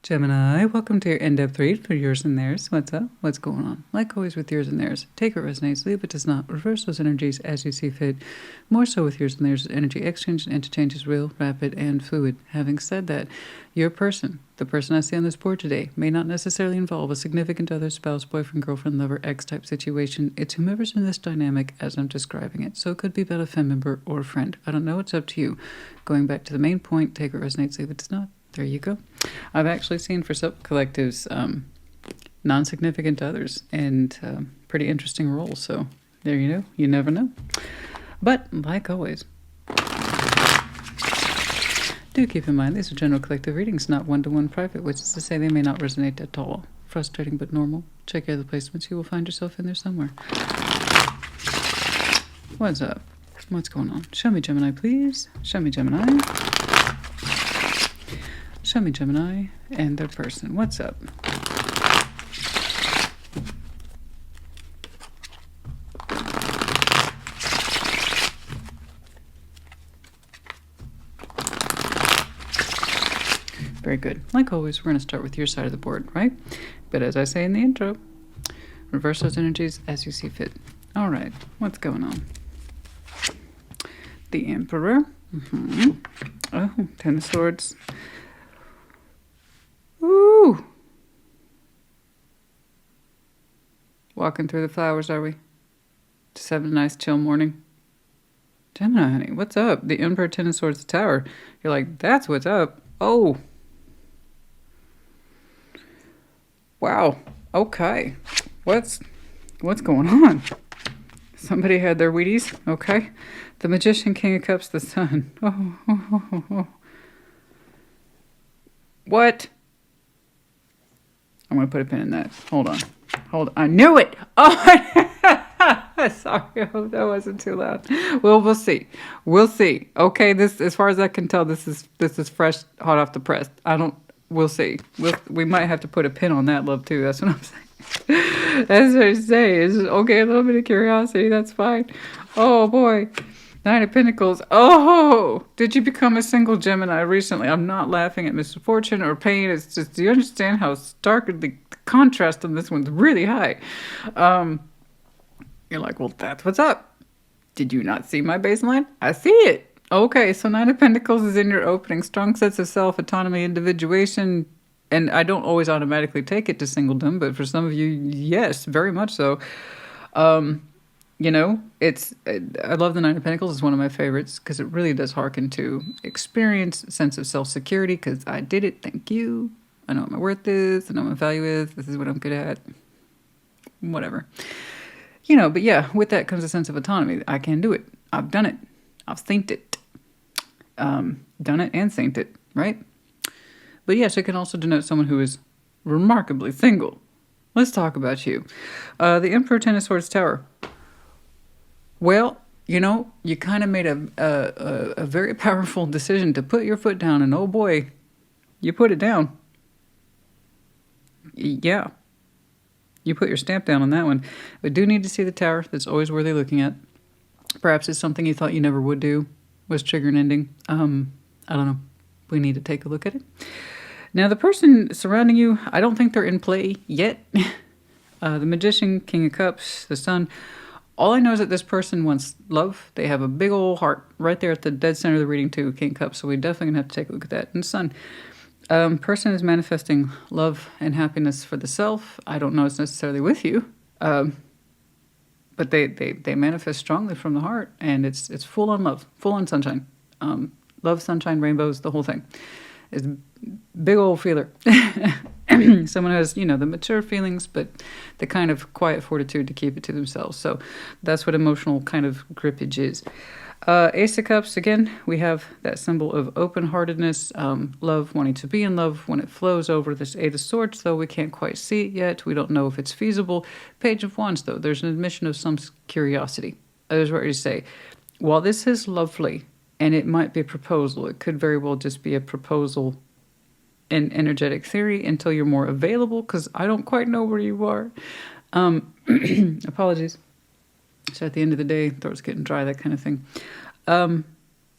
Gemini, welcome to your in-depth read for yours and theirs. What's up? What's going on? Like always with yours and theirs, take what resonates, leave what does not. Reverse those energies as you see fit. More so with yours and theirs, energy exchange and interchange is real, rapid, and fluid. Having said that, your person, the person I see on this board today, may not necessarily involve a significant other, spouse, boyfriend, girlfriend, lover, ex-type situation. It's whomever's in this dynamic as I'm describing it. So it could be about a family member or a friend. I don't know. It's up to you. Going back to the main point, take what resonates, leave what does not. There you go. I've actually seen for some collectives non-significant others and pretty interesting roles. So there you go. You never know. But like always, do keep in mind these are general collective readings, not one-to-one private, which is to say they may not resonate at all. Frustrating but normal. Check out the placements. You will find yourself in there somewhere. What's up? What's going on? Show me Gemini, please. Show me Gemini. Show me Gemini and their person. What's up? Very good. Like always, we're going to start with your side of the board, right? But as I say in the intro, reverse those energies as you see fit. All right. What's going on? The Emperor. Oh, Ten of Swords. Ooh. Walking through the flowers, are we? Just having a nice chill morning. Gemini, honey, what's up? The Emperor, Ten of Swords, the Tower. You're like, that's what's up. Oh. Wow. Okay. What's going on? Somebody had their Wheaties. Okay. The Magician, King of Cups, the Sun. Oh. What? I'm going to put a pin in that. Hold on. I knew it. Oh, sorry. I hope that wasn't too loud. Well, we'll see. We'll see. Okay, this, as far as I can tell, this is fresh, hot off the press. We'll see. We might have to put a pin on that, love, too. That's what I'm saying. That's what I say. It's okay, a little bit of curiosity. That's fine. Oh, boy. Nine of Pentacles. Oh, did you become a single Gemini recently? I'm not laughing at misfortune or pain. It's just, do you understand how stark the contrast on this one's really high? You're like, well, that's what's up. Did you not see my baseline? I see it. Okay, so Nine of Pentacles is in your opening. Strong sense of self, autonomy, individuation. And I don't always automatically take it to singledom, but for some of you, yes, very much so. You know, I love the Nine of Pentacles. It's one of my favorites because it really does harken to experience, sense of self-security, because I did it, thank you. I know what my worth is, I know what my value is, this is what I'm good at, whatever. You know, but yeah, with that comes a sense of autonomy. I can do it. I've done it. I've sainted it. Done it and sainted it, right? But yes, it can also denote someone who is remarkably single. Let's talk about you. The Emperor, Ten of Swords, Tower. Well, you know, you kind of made a very powerful decision to put your foot down, and oh boy, you put it down. Yeah. You put your stamp down on that one. We do need to see the Tower. That's always worthy looking at. Perhaps it's something you thought you never would do, was trigger and ending. I don't know. We need to take a look at it. Now, the person surrounding you, I don't think they're in play yet. The Magician, King of Cups, the Sun. All I know is that this person wants love. They have a big old heart right there at the dead center of the reading too, King Cups. So we definitely gonna have to take a look at that. And Sun, person is manifesting love and happiness for the self. I don't know it's necessarily with you, but they manifest strongly from the heart, and it's full on love, full on sunshine, love, sunshine, rainbows, the whole thing. It's big old feeler. Someone has, you know, the mature feelings, but the kind of quiet fortitude to keep it to themselves. So that's what emotional kind of grippage is. Ace of Cups, again, we have that symbol of open-heartedness, love, wanting to be in love when it flows over. This Eight of Swords, though, we can't quite see it yet. We don't know if it's feasible. Page of Wands, though, there's an admission of some curiosity. I was ready to say, while this is lovely, and it might be a proposal, it could very well just be a proposal in energetic theory until you're more available, because I don't quite know where you are. Apologies. So at the end of the day, throat's getting dry, that kind of thing.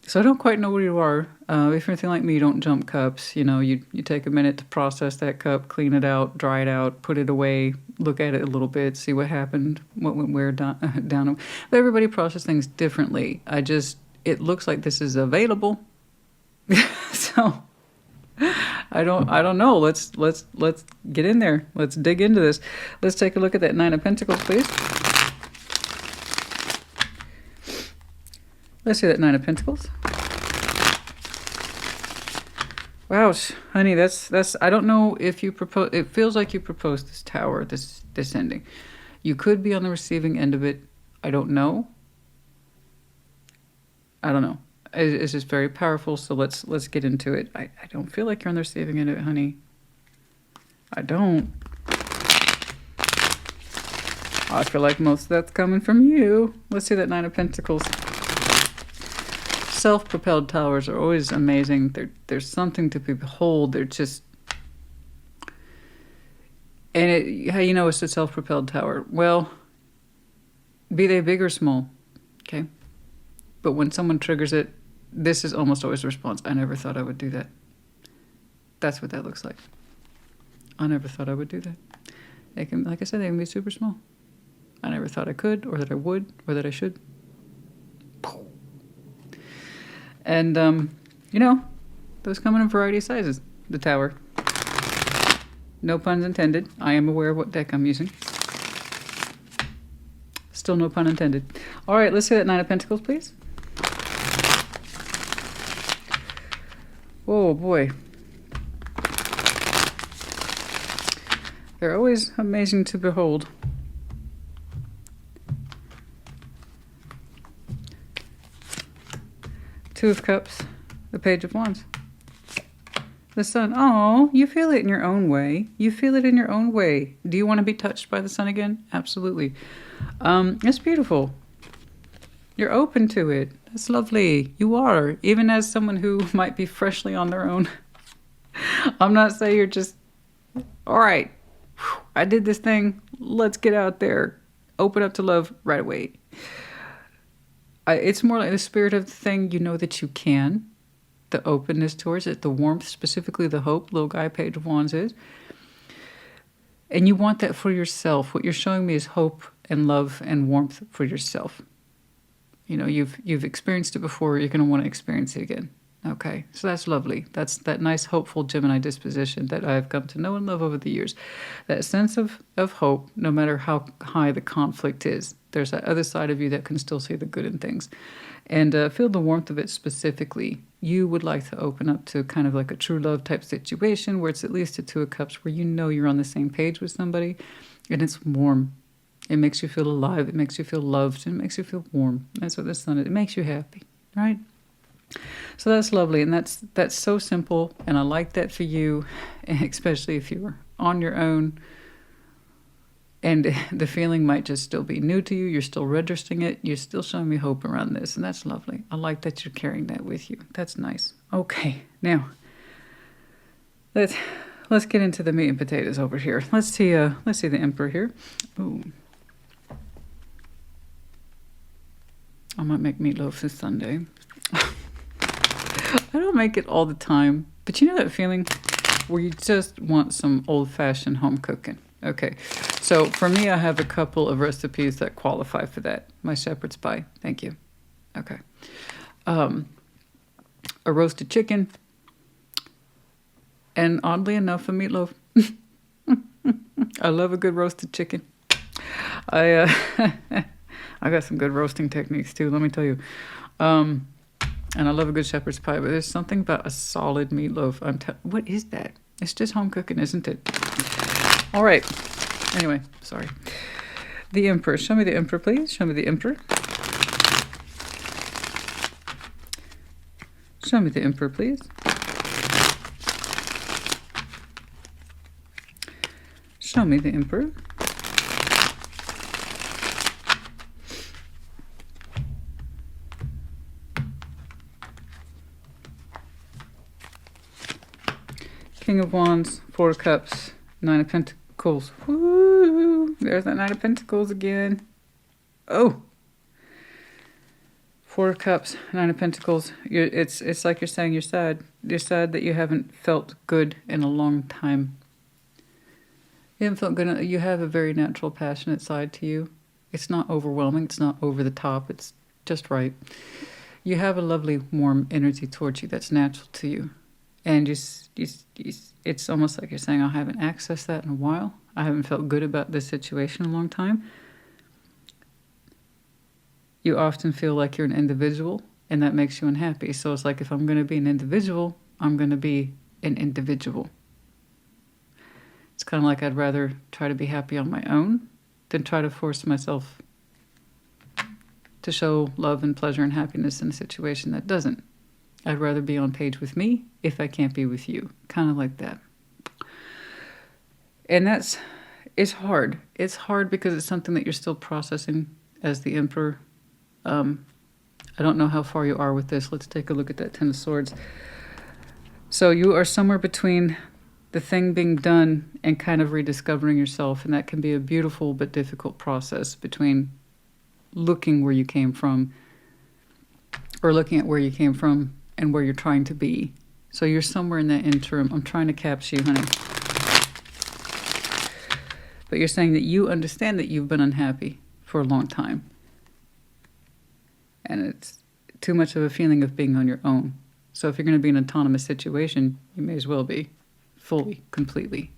So I don't quite know where you are. If you're anything like me, you don't jump cups. You know, you take a minute to process that cup, clean it out, dry it out, put it away, look at it a little bit, see what happened, what went where down. But everybody processes things differently. It looks like this is available. So I don't know. Let's get in there. Let's dig into this. Let's take a look at that Nine of Pentacles, please. Let's see that Nine of Pentacles. Wow, honey, that's. I don't know if you propose. It feels like you proposed this Tower, this ending. You could be on the receiving end of it. I don't know. I don't know. It's just very powerful. So let's get into it. I don't feel like you're on the receiving end of it, honey. I don't. I feel like most of that's coming from you. Let's see that Nine of Pentacles. Self-propelled towers are always amazing. There's something to behold. They're just... And how you know it's a self-propelled tower? Well, be they big or small, okay? But when someone triggers it, this is almost always the response. I never thought I would do that. That's what that looks like. I never thought I would do that. They can, like I said, they can be super small. I never thought I could, or that I would, or that I should. And, you know, those come in a variety of sizes. The Tower. No puns intended. I am aware of what deck I'm using. Still no pun intended. All right, let's see that Nine of Pentacles, please. Oh, boy. They're always amazing to behold. Two of Cups, the Page of Wands. The Sun. Oh, you feel it in your own way. You feel it in your own way. Do you want to be touched by the Sun again? Absolutely. It's beautiful. You're open to it. That's lovely. You are. Even as someone who might be freshly on their own. I'm not saying you're just, all right, I did this thing. Let's get out there. Open up to love right away. It's more like the spirit of the thing. You know that you can. The openness towards it, the warmth, specifically the hope, little guy, Page of Wands is. And you want that for yourself. What you're showing me is hope and love and warmth for yourself. You know, you've experienced it before. You're going to want to experience it again. Okay, so that's lovely. That's that nice, hopeful Gemini disposition that I've come to know and love over the years. That sense of hope, no matter how high the conflict is. There's that other side of you that can still see the good in things. And feel the warmth of it specifically. You would like to open up to kind of like a true love type situation where it's at least a Two of Cups where you know you're on the same page with somebody and it's warm. It makes you feel alive. It makes you feel loved. And it makes you feel warm. That's what the Sun is. It makes you happy, right? So that's lovely, and that's so simple, and I like that for you, especially if you're on your own, and the feeling might just still be new to you. You're still registering it. You're still showing me hope around this, and that's lovely. I like that you're carrying that with you. That's nice. Okay, now let's get into the meat and potatoes over here. Let's see the Emperor here. Ooh. I might make meatloaf this Sunday. I don't make it all the time, but you know that feeling where you just want some old-fashioned home cooking. Okay, so for me, I have a couple of recipes that qualify for that. My shepherd's pie, thank you. Okay, a roasted chicken, and oddly enough, a meatloaf. I love a good roasted chicken. I got some good roasting techniques too, let me tell you. And I love a good shepherd's pie, but there's something about a solid meatloaf. What is that? It's just home cooking, isn't it? All right. Anyway, sorry. The Emperor. Show me the Emperor, please. Show me the Emperor. Show me the Emperor, please. Show me the Emperor. King of Wands, Four of Cups, Nine of Pentacles. Woo! There's that Nine of Pentacles again. Oh! Four of Cups, Nine of Pentacles. It's like you're saying you're sad. You're sad that you haven't felt good in a long time. You haven't felt good. You have a very natural, passionate side to you. It's not overwhelming. It's not over the top. It's just right. You have a lovely, warm energy towards you that's natural to you. And it's almost like you're saying, I haven't accessed that in a while. I haven't felt good about this situation in a long time. You often feel like you're an individual, and that makes you unhappy. So it's like, if I'm going to be an individual, I'm going to be an individual. It's kind of like I'd rather try to be happy on my own than try to force myself to show love and pleasure and happiness in a situation that doesn't. I'd rather be on page with me if I can't be with you. Kind of like that. And it's hard. It's hard because it's something that you're still processing as the Emperor. I don't know how far you are with this. Let's take a look at that Ten of Swords. So you are somewhere between the thing being done and kind of rediscovering yourself, and that can be a beautiful but difficult process between looking where you came from, or looking at where you came from and where you're trying to be. So you're somewhere in that interim. I'm trying to capture you, honey. But you're saying that you understand that you've been unhappy for a long time. And it's too much of a feeling of being on your own. So if you're going to be in an autonomous situation, you may as well be fully, completely.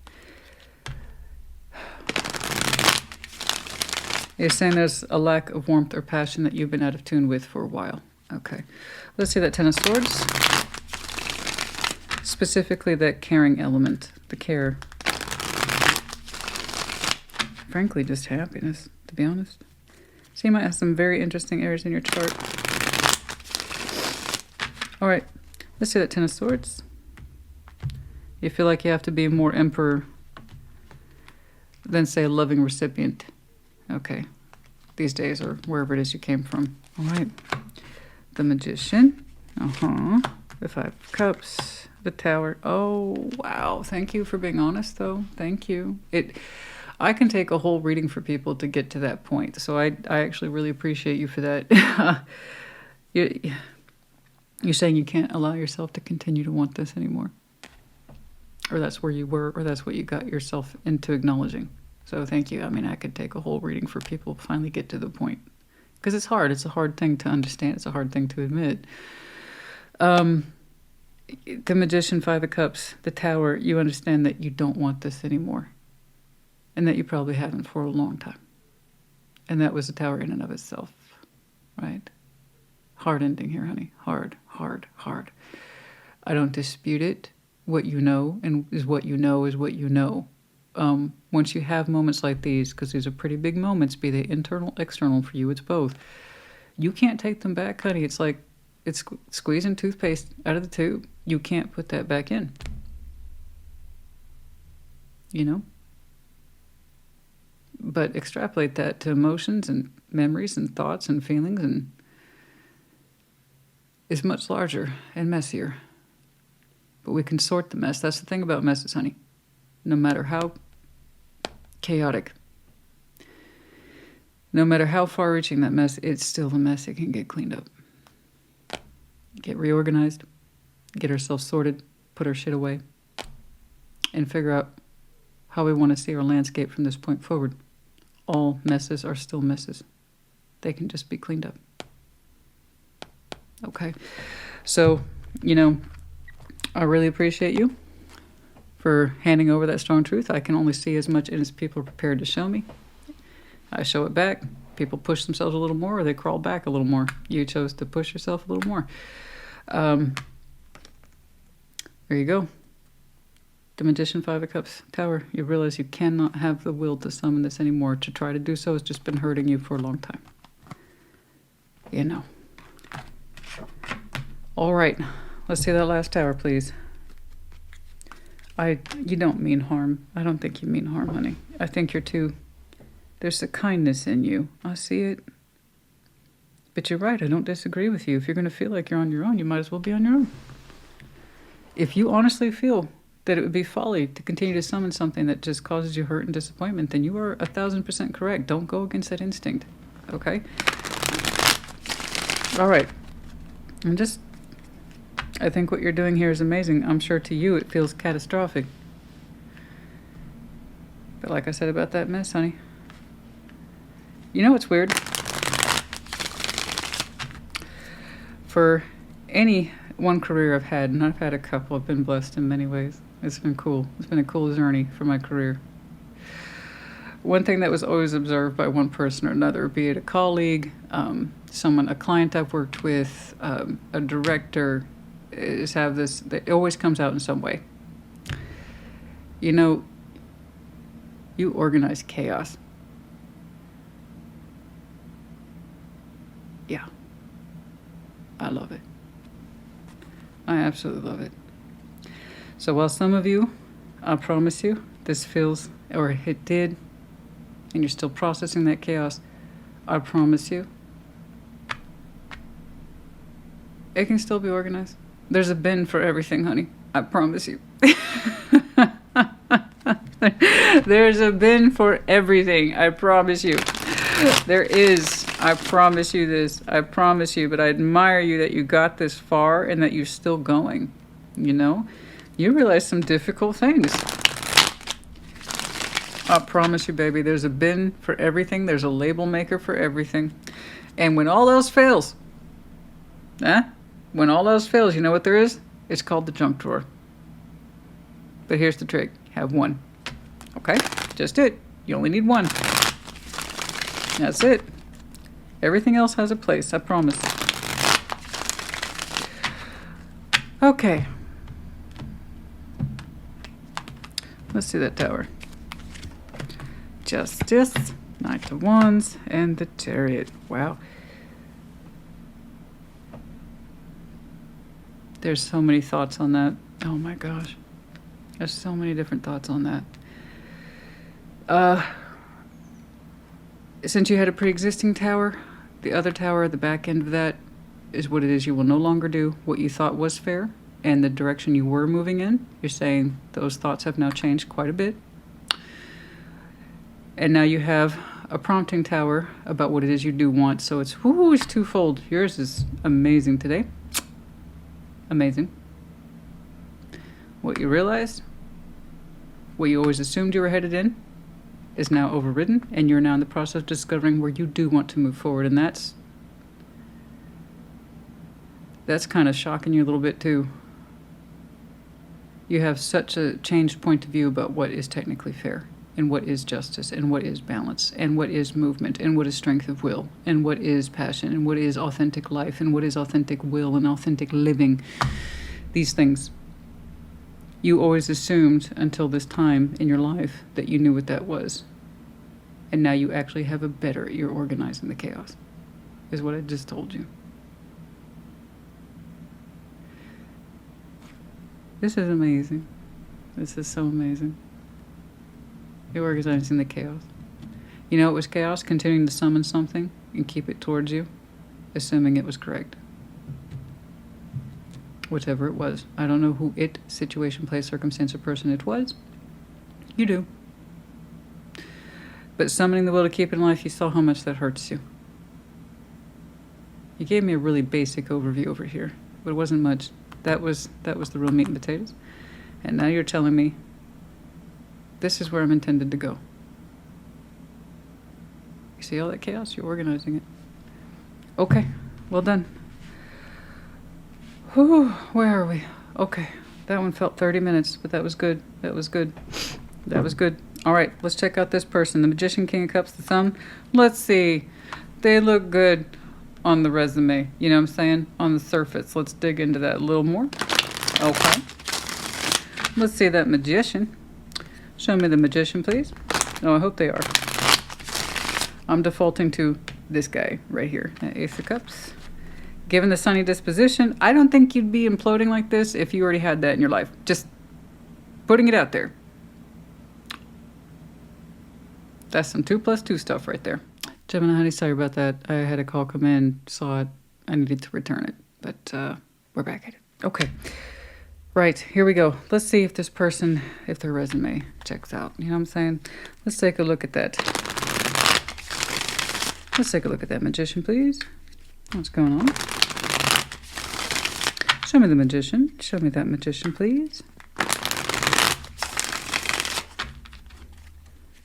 You're saying there's a lack of warmth or passion that you've been out of tune with for a while. Okay. Let's see that Ten of Swords. Specifically that caring element, the care. Frankly, just happiness, to be honest. So you might have some very interesting areas in your chart. All right, let's see that Ten of Swords. You feel like you have to be more Emperor than, say, a loving recipient. Okay, these days, or wherever it is you came from. All right, the Magician. The Five of Cups, the Tower. Oh, wow. Thank you for being honest, though. Thank you. I can take a whole reading for people to get to that point. So I actually really appreciate you for that. You're saying you can't allow yourself to continue to want this anymore. Or that's where you were, or that's what you got yourself into acknowledging. So thank you. I mean, I could take a whole reading for people to finally get to the point. Because it's hard. It's a hard thing to understand. It's a hard thing to admit. The Magician, Five of Cups, the Tower, you understand that you don't want this anymore. And that you probably haven't for a long time. And that was the Tower in and of itself, right? Hard ending here, honey. Hard, hard, hard. I don't dispute it. What you know and is what you know is what you know. Once you have moments like these, because these are pretty big moments, be they internal, external, for you, it's both. You can't take them back, honey. It's like it's squeezing toothpaste out of the tube. You can't put that back in. You know? But extrapolate that to emotions and memories and thoughts and feelings, and it's much larger and messier. But we can sort the mess. That's the thing about messes, honey. No matter how chaotic, no matter how far-reaching that mess, it's still a mess. It can get cleaned up. Get reorganized, get ourselves sorted, put our shit away, and figure out how we want to see our landscape from this point forward. All messes are still messes. They can just be cleaned up. Okay. So, you know, I really appreciate you for handing over that strong truth. I can only see as much as people are prepared to show me. I show it back. People push themselves a little more, or they crawl back a little more. You chose to push yourself a little more. There you go. The Magician, Five of Cups, Tower. You realize you cannot have the will to summon this anymore. To try to do so has just been hurting you for a long time. You know. All right. Let's see that last tower, please. You don't mean harm. I don't think you mean harm, honey. I think you're too... There's a kindness in you. I see it. But you're right. I don't disagree with you. If you're going to feel like you're on your own, you might as well be on your own. If you honestly feel that it would be folly to continue to summon something that just causes you hurt and disappointment, then you are 1,000% correct. Don't go against that instinct. Okay? All right. I think what you're doing here is amazing. I'm sure to you it feels catastrophic. But like I said about that mess, honey. You know what's weird? For any one career I've had, and I've had a couple, I've been blessed in many ways. It's been cool. It's been a cool journey for my career. One thing that was always observed by one person or another, be it a colleague, a client I've worked with, a director, is have this, it always comes out in some way. You know, you organize chaos. Yeah. I love it. I absolutely love it. So while some of you, I promise you, this feels, or it did, and you're still processing that chaos, I promise you, it can still be organized. There's a bin for everything, honey. I promise you. There's a bin for everything. I promise you. There is. I promise you this. I promise you. But I admire you that you got this far and that you're still going. You know? You realize some difficult things. I promise you, baby. There's a bin for everything. There's a label maker for everything. And when all else fails, when all else fails, you know what there is? It's called the junk drawer. But here's the trick. Have one. Okay? Just it. You only need one. That's it. Everything else has a place, I promise. Okay. Let's see that tower. Justice, Knight of Wands, and the Chariot. Wow. There's so many thoughts on that. Oh my gosh. There's so many different thoughts on that. Since you had a pre-existing tower, the other tower at the back end of that is what it is you will no longer do, what you thought was fair, and the direction you were moving in. You're saying those thoughts have now changed quite a bit. And now you have a prompting tower about what it is you do want, so it's twofold. Yours is amazing today. Amazing. What you realized, what you always assumed you were headed in, is now overridden, and you're now in the process of discovering where you do want to move forward, and that's kind of shocking you a little bit too. You have such a changed point of view about what is technically fair, and what is justice, and what is balance, and what is movement, and what is strength of will, and what is passion, and what is authentic life, and what is authentic will and authentic living. These things. You always assumed until this time in your life that you knew what that was. And now you actually have you're organizing the chaos, is what I just told you. This is amazing. This is so amazing. You're organizing the chaos. You know it was chaos? Continuing to summon something and keep it towards you, assuming it was correct. Whatever it was. I don't know who it, situation, place, circumstance, or person it was. You do. But summoning the will to keep it in life, you saw how much that hurts you. You gave me a really basic overview over here, but it wasn't much. That was the real meat and potatoes. And now you're telling me this is where I'm intended to go. You see all that chaos? You're organizing it. Okay, well done. Whew, where are we? Okay, that one felt 30 minutes, but that was good. That was good. That was good. All right, let's check out this person. The Magician, King of Cups, the Thumb. Let's see. They look good on the resume. You know what I'm saying? On the surface. Let's dig into that a little more. Okay. Let's see that Magician. Show me the Magician, please. Oh, I hope they are. I'm defaulting to this guy right here. Ace of Cups. Given the sunny disposition, I don't think you'd be imploding like this if you already had that in your life. Just putting it out there. That's some 2+2 stuff right there. Gemini, honey, sorry about that. I had a call come in, saw it. I needed to return it, but we're back at it. Okay. Right, here we go. Let's see if this person, if their resume checks out. You know what I'm saying? Let's take a look at that. Let's take a look at that Magician, please. What's going on? Show me the Magician. Show me that Magician, please.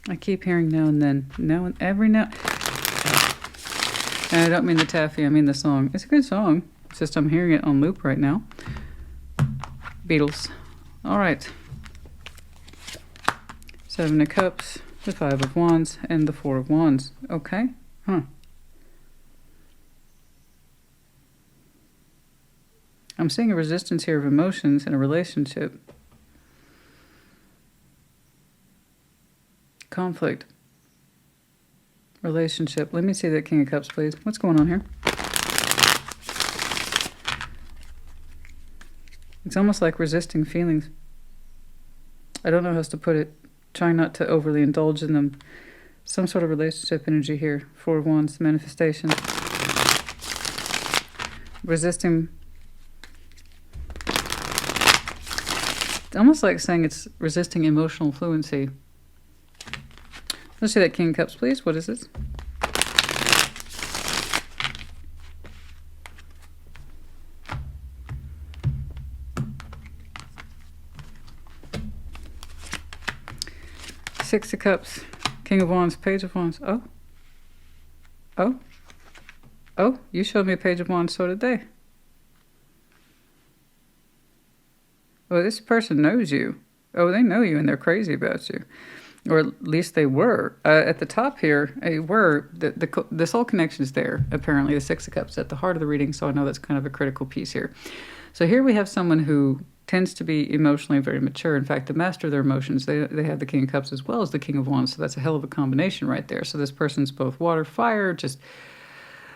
I keep hearing now and then. Now and every now. And I don't mean the taffy, I mean the song. It's a good song. It's just I'm hearing it on loop right now. Beatles. All right. 7 of Cups, the 5 of Wands, and the 4 of Wands. Okay. Huh. I'm seeing a resistance here of emotions in a relationship. Conflict. Relationship. Let me see that King of Cups, please. What's going on here? It's almost like resisting feelings. I don't know how else to put it. Trying not to overly indulge in them. Some sort of relationship energy here. 4 of Wands, manifestation. Resisting. It's almost like saying it's resisting emotional fluency. Let's see that King of Cups, please. What is this? Six of Cups, King of Wands, Page of Wands. Oh. Oh. Oh, you showed me a Page of Wands, so did they. Well, this person knows you. Oh, they know you and they're crazy about you. Or at least they were. At the top here, they were. The soul connection is there, apparently. The Six of Cups at the heart of the reading, so I know that's kind of a critical piece here. So here we have someone who tends to be emotionally very mature. In fact, the master of their emotions, they have the King of Cups as well as the King of Wands, so that's a hell of a combination right there. So this person's both water, fire, just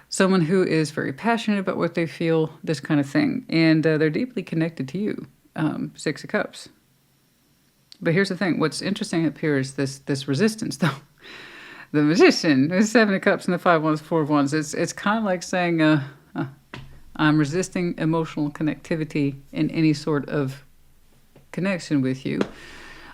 someone who is very passionate about what they feel, this kind of thing. And they're deeply connected to you, Six of Cups. But here's the thing. What's interesting up here is this resistance, though. The Magician, the 7 of Cups and the 5 of Wands, 4 of Wands. It's kind of like saying, I'm resisting emotional connectivity in any sort of connection with you.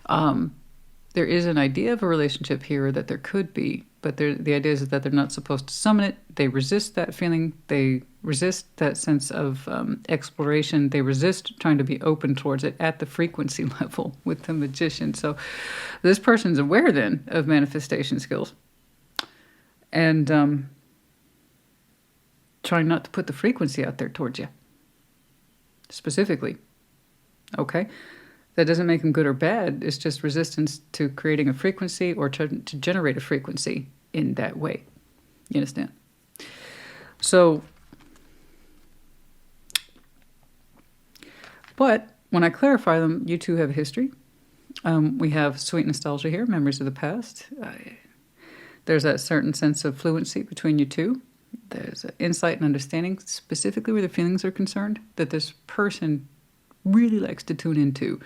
There is an idea of a relationship here that there could be, but the idea is that they're not supposed to summon it. They resist that feeling. They resist that sense of exploration. They resist trying to be open towards it at the frequency level with the Magician. So this person's aware then of manifestation skills. And trying not to put the frequency out there towards you. Specifically. Okay? That doesn't make them good or bad. It's just resistance to creating a frequency or to generate a frequency in that way. You understand? So, but when I clarify them, you two have a history. We have sweet nostalgia here, memories of the past. There's that certain sense of fluency between you two. There's an insight and understanding, specifically where the feelings are concerned, that this person really likes to tune into,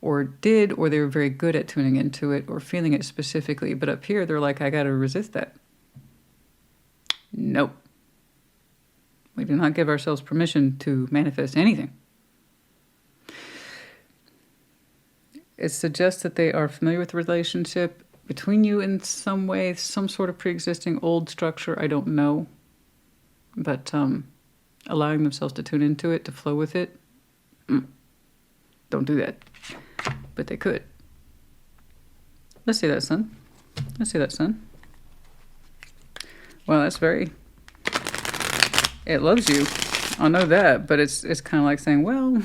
or did, or they were very good at tuning into it, or feeling it specifically. But up here, they're like, I got to resist that. Nope. We do not give ourselves permission to manifest anything. It suggests that they are familiar with the relationship between you in some way, some sort of pre-existing old structure, I don't know. But allowing themselves to tune into it, to flow with it, don't do that. But they could. Let's see that, Sun. Let's see that, Sun. Well, that's very... It loves you. I know that, but it's kind of like saying, well,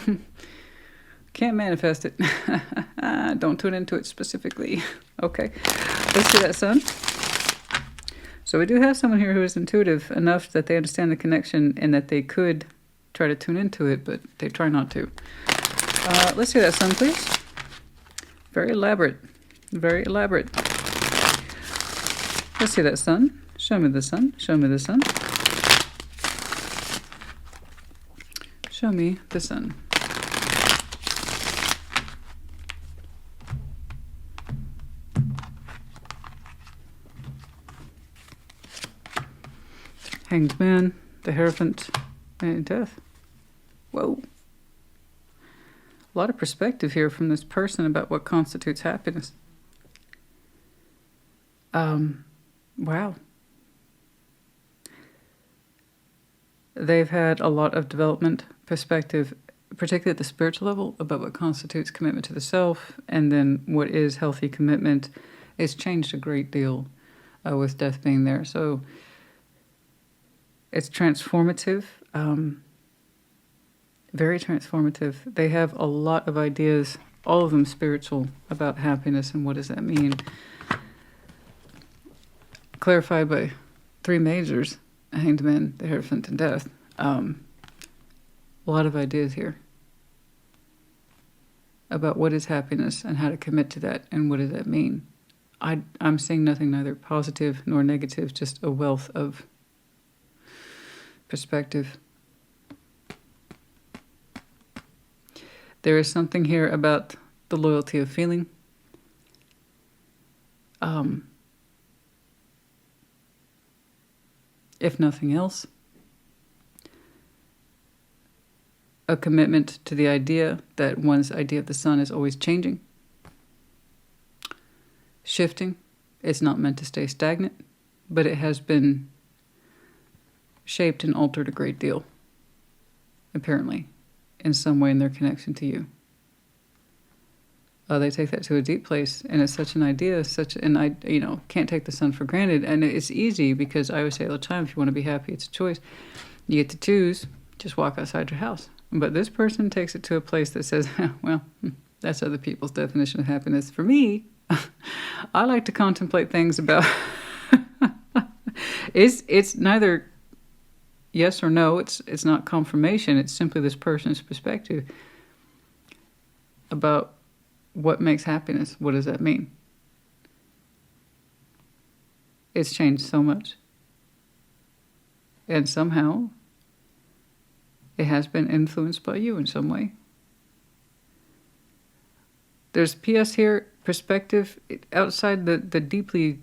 can't manifest it. Don't tune into it specifically. Okay. Let's see that, Sun. So we do have someone here who is intuitive enough that they understand the connection and that they could try to tune into it, but they try not to. Let's see that, Sun, please. Very elaborate. Very elaborate. Let's see that, Sun. Show me the Sun. Show me the Sun. Show me the Sun. Hanged Man, the Hierophant, and Death. Whoa. A lot of perspective here from this person about what constitutes happiness. Wow. They've had a lot of development perspective, particularly at the spiritual level, about what constitutes commitment to the self, and then what is healthy commitment. It's changed a great deal with death being there. So it's transformative, very transformative. They have a lot of ideas, all of them spiritual, about happiness and what does that mean. Clarified by 3 majors, a Hanged Man, the Hierophant, and Death. A lot of ideas here about what is happiness and how to commit to that and what does that mean. I'm seeing nothing neither positive nor negative, just a wealth of perspective. There is something here about the loyalty of feeling. If nothing else, a commitment to the idea that one's idea of the sun is always changing, shifting. It's not meant to stay stagnant, but it has been shaped and altered a great deal, apparently, in some way in their connection to you. They take that to a deep place, and it's such an idea, can't take the sun for granted. And it's easy because I always say all the time, if you want to be happy, it's a choice. You get to choose, just walk outside your house. But this person takes it to a place that says, well, that's other people's definition of happiness. For me, I like to contemplate things about, it's neither yes or no, it's not confirmation, it's simply this person's perspective about what makes happiness. What does that mean? It's changed so much. And somehow it has been influenced by you in some way. There's PS here, perspective, outside the deeply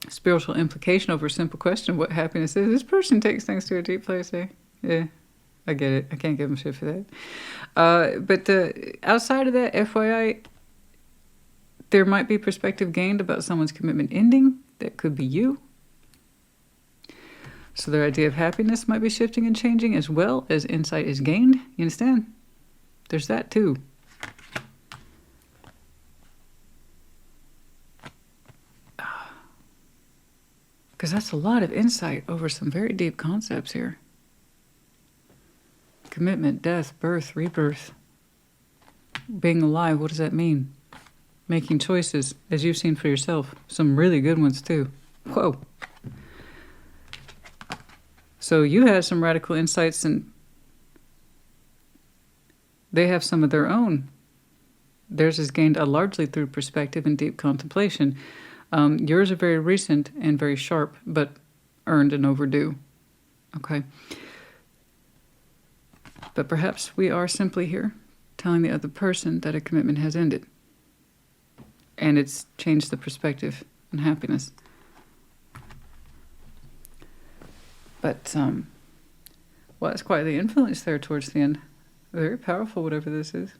spiritual implication over a simple question, what happiness is. This person takes things to a deep place, eh? Yeah, I get it. I can't give them shit for that. But outside of that, FYI, there might be perspective gained about someone's commitment ending. That could be you. So their idea of happiness might be shifting and changing as well as insight is gained. You understand? There's that too. Because that's a lot of insight over some very deep concepts here. Commitment, death, birth, rebirth. Being alive, what does that mean? Making choices, as you've seen for yourself. Some really good ones too. Whoa. So you had some radical insights, and they have some of their own. Theirs is gained largely through perspective and deep contemplation. Yours are very recent and very sharp, but earned and overdue. Okay. But perhaps we are simply here telling the other person that a commitment has ended. And it's changed the perspective and happiness. But, well, it's quite the influence there towards the end. Very powerful, whatever this is.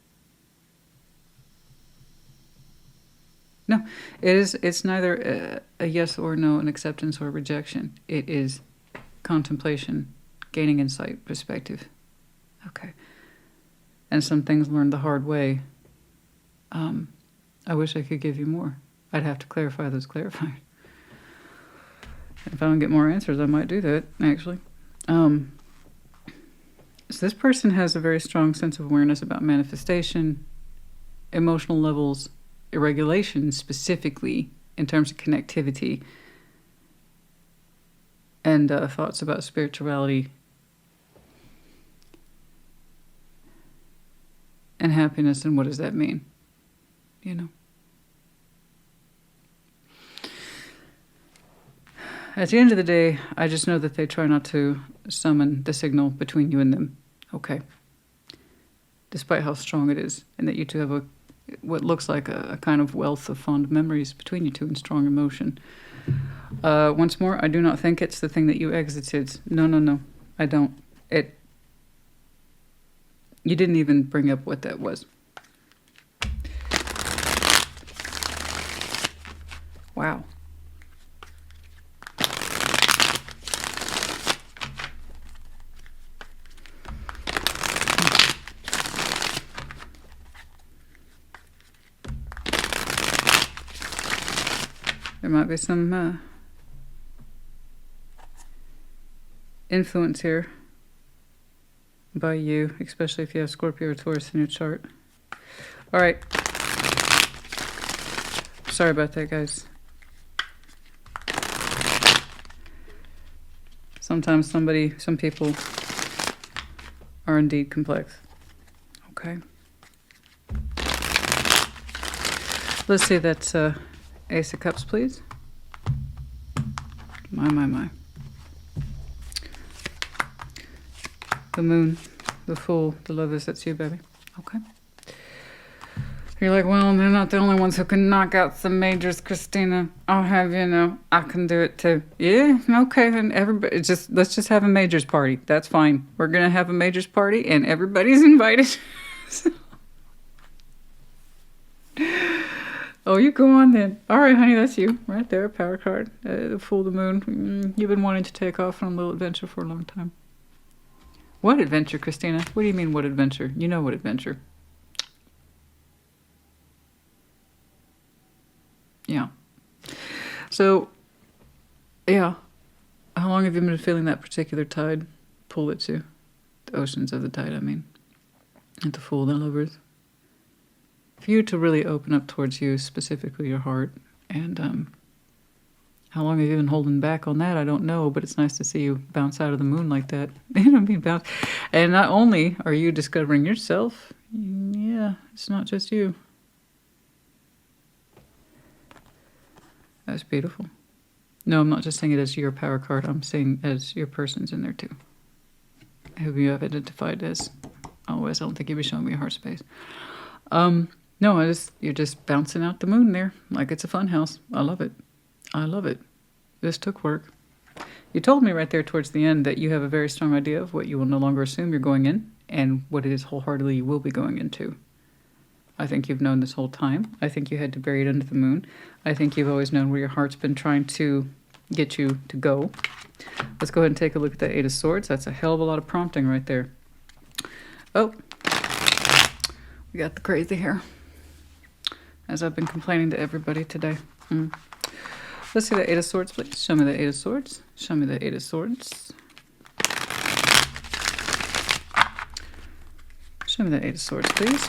No, it's neither a yes or no, an acceptance or rejection. It is contemplation, gaining insight, perspective. Okay. And some things learned the hard way. I wish I could give you more. I'd have to clarify those clarified. If I don't get more answers, I might do that, actually. So this person has a very strong sense of awareness about manifestation, emotional levels, irregulation specifically in terms of connectivity, and thoughts about spirituality and happiness, and what does that mean? You know. At the end of the day, I just know that they try not to summon the signal between you and them. Okay. Despite how strong it is, and that you two have what looks like a kind of wealth of fond memories between you two and strong emotion. Once more, I do not think it's the thing that you exited. No, I don't. You didn't even bring up what that was. Wow. There might be some influence here by you, especially if you have Scorpio or Taurus in your chart. All right. Sorry about that, guys. Sometimes some people are indeed complex. Okay. Let's see that Ace of Cups, please. My. The Moon, the Fool, the Lovers, that's you, baby. Okay. You're like, well, they're not the only ones who can knock out some majors, Christina. I'll have you know, I can do it too. Yeah, okay, then everybody, let's just have a majors party. That's fine. We're gonna have a majors party, and everybody's invited. Oh, you go on then. All right, honey, that's you right there, power card. The Fool, the Moon. You've been wanting to take off on a little adventure for a long time. What adventure, Christina? What do you mean, what adventure? You know what adventure. Yeah. So, yeah. How long have you been feeling that particular tide pull at you? The oceans of the tide, I mean. And the Fool, the Lovers. For you to really open up towards you, specifically your heart. And how long have you been holding back on that? I don't know, but it's nice to see you bounce out of the moon like that. You know what I mean? Bounce. And not only are you discovering yourself, yeah, it's not just you. That's beautiful. No, I'm not just saying it as your power card. I'm saying as your person's in there too. Who you have identified as. Otherwise, I don't think you'd be showing me your heart space. No, you're just bouncing out the moon there like it's a fun house. I love it. I love it. This took work. You told me right there towards the end that you have a very strong idea of what you will no longer assume you're going in and what it is wholeheartedly you will be going into. I think you've known this whole time. I think you had to bury it under the moon. I think you've always known where your heart's been trying to get you to go. Let's go ahead and take a look at the Eight of Swords. That's a hell of a lot of prompting right there. Oh, we got the crazy hair. As I've been complaining to everybody today. Let's see the Eight of Swords, please. Show me the Eight of Swords. Show me the Eight of Swords. Show me the Eight of Swords, please.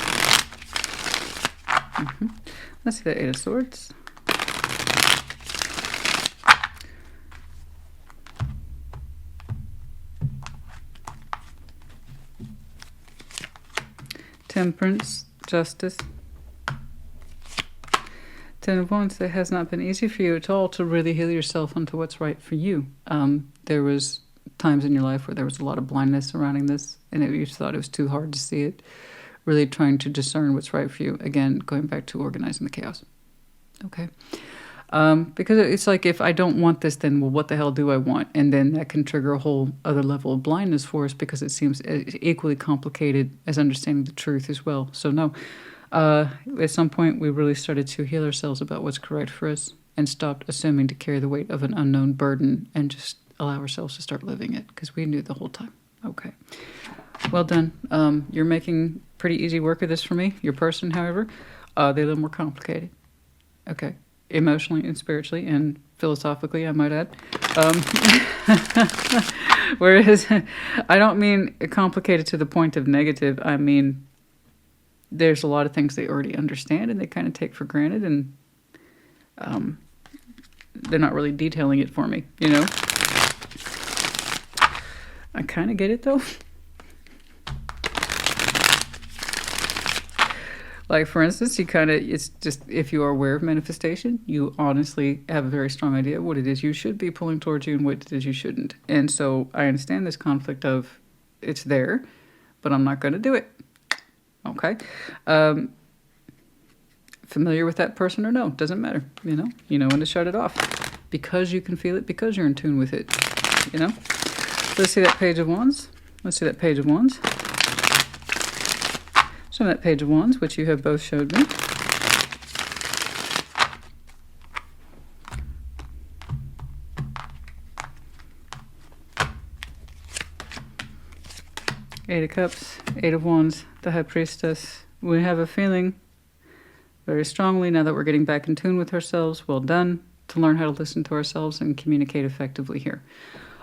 Let's see the Eight of Swords. Temperance, Justice. Ten of Wands. It has not been easy for you at all to really heal yourself onto what's right for you. There was times in your life where there was a lot of blindness surrounding this, and you thought it was too hard to see it. Really trying to discern what's right for you. Again, going back to organizing the chaos. Okay. Because it's like, if I don't want this, then well, what the hell do I want? And then that can trigger a whole other level of blindness for us, because it seems equally complicated as understanding the truth as well. So no, at some point we really started to heal ourselves about what's correct for us and stopped assuming to carry the weight of an unknown burden and just allow ourselves to start living it, because we knew the whole time. Okay. Well done. You're making pretty easy work of this for me. Your person, however, they're a little more complicated. Okay. Emotionally and spiritually and philosophically, I might add. Whereas, I don't mean complicated to the point of negative. I mean, there's a lot of things they already understand and they kind of take for granted, and they're not really detailing it for me, you know? I kind of get it, though. Like, for instance, it's just, if you are aware of manifestation, you honestly have a very strong idea of what it is you should be pulling towards you and what it is you shouldn't. And so I understand this conflict of, it's there, but I'm not going to do it. Okay? Familiar with that person or no, doesn't matter. You know when to shut it off. Because you can feel it, because you're in tune with it. You know? Let's see that Page of Wands. Let's see that Page of Wands. Show me that Page of Wands, which you have both showed me. Eight of Cups, Eight of Wands, the High Priestess. We have a feeling very strongly now that we're getting back in tune with ourselves. Well done. to learn how to listen to ourselves and communicate effectively here.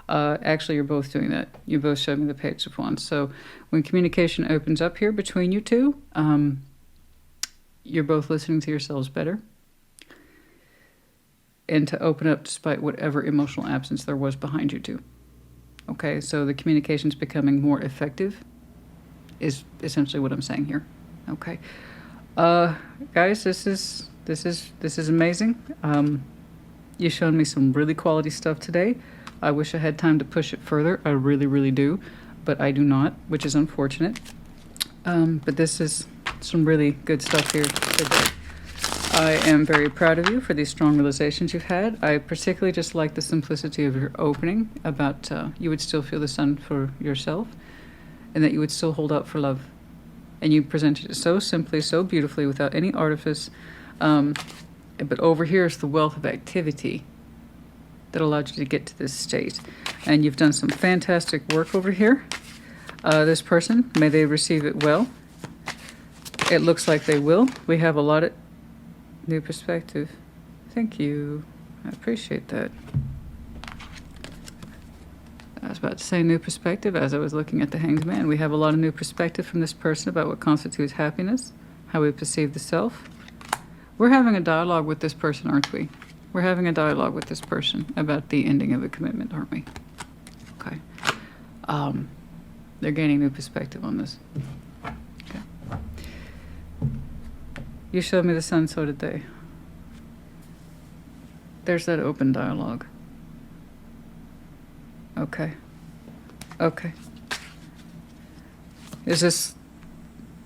Actually, you're both doing that. You both showed me the Page of Wands. So when communication opens up here between you two, you're both listening to yourselves better. And to open up despite whatever emotional absence there was behind you two. Okay, so the communication's becoming more effective is essentially what I'm saying here. Okay. Guys, this is amazing. You've shown me some really quality stuff today. I wish I had time to push it further. I really, really do. But I do not, which is unfortunate. But this is some really good stuff here today. I am very proud of you for these strong realizations you've had. I particularly just like the simplicity of your opening about you would still feel the sun for yourself and that you would still hold out for love. And you presented it so simply, so beautifully, without any artifice. But over here is the wealth of activity that allowed you to get to this state. And you've done some fantastic work over here. This person, may they receive it well. It looks like they will. We have a lot of new perspective. Thank you. I appreciate that. I was about to say new perspective as I was looking at the Hanged Man. We have a lot of new perspective from this person about what constitutes happiness, how we perceive the self. We're having a dialogue with this person, aren't we? We're having a dialogue with this person about the ending of a commitment, aren't we? Okay. They're gaining new perspective on this. Okay. You showed me the sun, so did they. There's that open dialogue. Okay. Okay. Is this...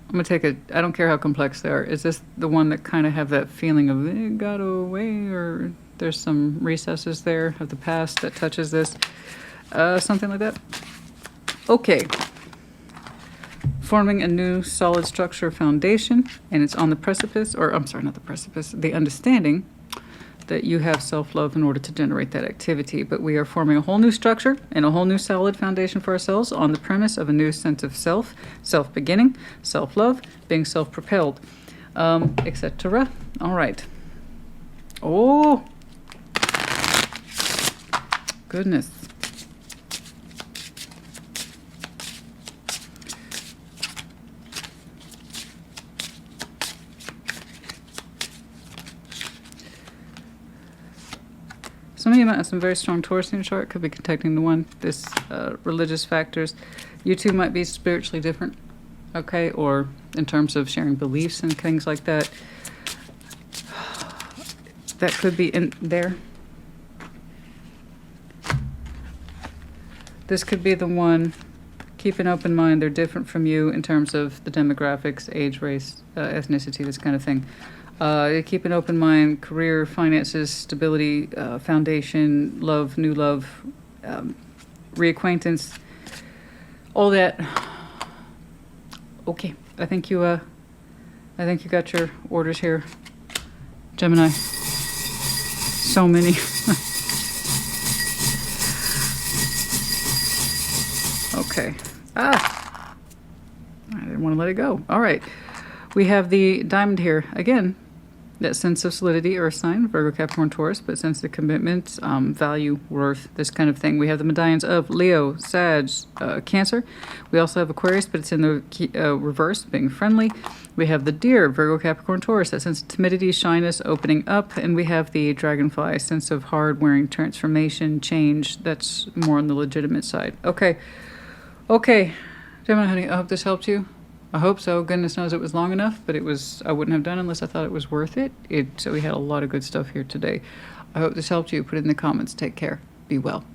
I'm going to take a... I don't care how complex they are. Is this the one that kind of have that feeling of it got away, or there's some recesses there of the past that touches this? Something like that? Okay. Forming a new solid structure foundation, and it's on the precipice, or I'm sorry, not the precipice, the understanding that you have self-love in order to generate that activity. But we are forming a whole new structure and a whole new solid foundation for ourselves on the premise of a new sense of self, self-beginning, self-love, being self-propelled, etc. All right. Oh, goodness. Some of you might have some very strong Taurus in your chart. Could be contacting the one. This religious factors. You two might be spiritually different, okay? Or in terms of sharing beliefs and things like that. That could be in there. This could be the one. Keep an open mind. They're different from you in terms of the demographics, age, race, ethnicity, this kind of thing. Keep an open mind, career, finances, stability, foundation, love, new love, reacquaintance, all that. Okay, I think you got your orders here, Gemini. So many. Okay. I didn't want to let it go. All right. We have the diamond here again. That sense of solidity, earth sign, Virgo, Capricorn, Taurus, but sense of commitment, value, worth, this kind of thing. We have the medallions of Leo, Sag, Cancer. We also have Aquarius, but it's in the reverse, being friendly. We have the Deer, Virgo, Capricorn, Taurus, that sense of timidity, shyness, opening up. And we have the Dragonfly, sense of hard-wearing transformation, change. That's more on the legitimate side. Okay. Okay. Gemini, honey, I hope this helped you. I hope so. Goodness knows it was long enough, but I wouldn't have done unless I thought it was worth it. So we had a lot of good stuff here today. I hope this helped you. Put it in the comments. Take care. Be well.